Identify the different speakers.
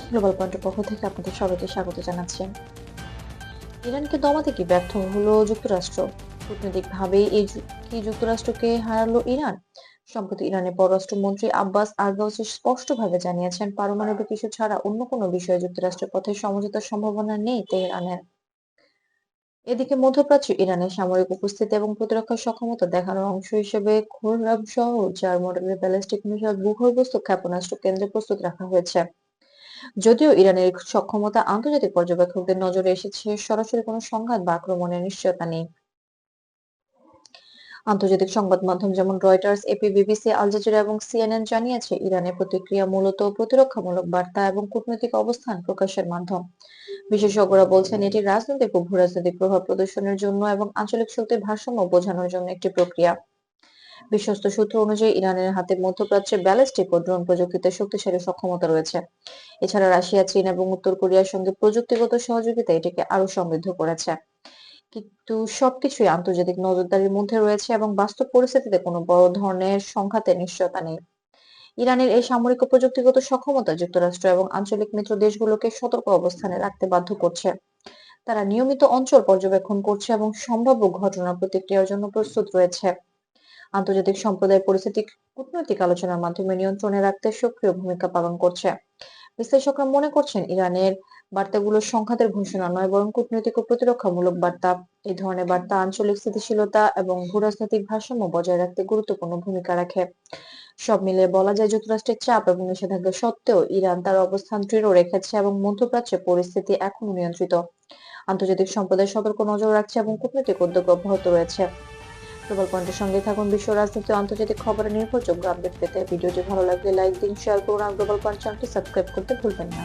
Speaker 1: Global পয়েন্টের পক্ষ থেকে আপনাদের সবাইকে স্বাগত জানাচ্ছি। ইরানকে দমাতে কি ব্যর্থ হলো যুক্তরাষ্ট্র? কূটনৈতিকভাবেই কি যুক্তরাষ্ট্রকে হারালো ইরান? সম্প্রতি ইরানের পররাষ্ট্রমন্ত্রী আব্বাস আরগাউচি স্পষ্টভাবে জানিয়েছেন, পারমাণবিক ইস্যু ছাড়া অন্য কোনো বিষয়ে যুক্তরাষ্ট্রের পথে সমঝোতার সম্ভাবনা নেই তেহরানের। এদিকে মধ্যপ্রাচ্যে ইরানের সামরিক উপস্থিতি এবং প্রতিরক্ষা সক্ষমতা দেখানোর অংশ হিসেবে খোররাব শহর 4 মডেলের ব্যালিস্টিক মিসাইল ভূগর্ভস্থ ক্ষেপণাস্ত্র কেন্দ্রে প্রস্তুত রাখা হয়েছে। যদিও ইরানের সক্ষমতা আন্তর্জাতিক পর্যবেক্ষকদের নজরে এসেছে, সরাসরি কোনো সংঘাত বা আক্রমণের নিশ্চয়তা নেই। আন্তর্জাতিক সংবাদ মাধ্যম যেমন Reuters, AP, BBC, Al Jazeera এবং সিএনএন জানিয়েছে, ইরানের প্রতিক্রিয়া মূলত প্রতিরক্ষামূলক বার্তা এবং কূটনৈতিক অবস্থান প্রকাশের মাধ্যম। বিশেষজ্ঞরা বলছেন, এটি রাজনৈতিক ও ভূরাজনৈতিক প্রভাব প্রদর্শনের জন্য এবং আঞ্চলিক শক্তির ভারসাম্য বোঝানোর জন্য একটি প্রক্রিয়া। বিশ্বস্ত সূত্র অনুযায়ী ইরানের হাতে মধ্যপ্রাচ্যে ব্যালিস্টিক ও ড্রোন প্রযুক্তিতে শক্তিশালী সক্ষমতা রয়েছে। এছাড়া রাশিয়া, চীন এবং উত্তর কোরিয়ার সঙ্গে প্রযুক্তিগত সহযোগিতা এটিকে আরো সমৃদ্ধ করেছে। কিন্তু সবকিছুই আন্তর্জাতিক নজরদারির মধ্যে রয়েছে এবং বাস্তব পরিস্থিতিতে কোনো বড় ধরনের সংঘাতের নিশ্চয়তা নেই। ইরানের এই সামরিক ও প্রযুক্তিগত সক্ষমতা যুক্তরাষ্ট্র এবং আঞ্চলিক মিত্র দেশগুলোকে সতর্ক অবস্থানে রাখতে বাধ্য করছে। তারা নিয়মিত অঞ্চল পর্যবেক্ষণ করছে এবং সম্ভাব্য ঘটনার প্রতিক্রিয়ার জন্য প্রস্তুত রয়েছে। আন্তর্জাতিক সম্প্রদায় পরিস্থিতি কূটনৈতিক আলোচনার মাধ্যমে নিয়ন্ত্রণে রাখতে সক্রিয় ভূমিকা পালন করছে। বিশ্লেষকরা মনে করছেন, ইরানের বার্তাগুলো সংঘাতের ঘোষণা নয়, বরং কূটনৈতিক ও প্রতিরক্ষামূলক বার্তা। এই ধরনের বার্তা আঞ্চলিক স্থিতিশীলতা এবং ভূরাজনৈতিক ভারসাম্য বজায় রাখতে গুরুত্বপূর্ণ ভূমিকা রাখে। সব মিলিয়ে বলা যায়, যুক্তরাষ্ট্রের চাপ এবং নিষেধাজ্ঞা সত্ত্বেও ইরান তার অবস্থান দৃঢ় রেখেছে এবং মধ্যপ্রাচ্যে পরিস্থিতি এখনো নিয়ন্ত্রিত। আন্তর্জাতিক সম্প্রদায় সতর্ক নজর রাখছে এবং কূটনৈতিক উদ্যোগ অব্যাহত রয়েছে। গ্লোবাল পয়েন্টের সঙ্গে থাকুন বিশ্ব রাজনীতি ও আন্তর্জাতিক খবরের নির্ভরযোগ্য আপডেট পেতে। ভিডিওটি ভালো লাগলে লাইক দিন, শেয়ার করুন আর গ্লোবাল পয়েন্ট চ্যানেলটি সাবস্ক্রাইব করতে ভুলবেন না।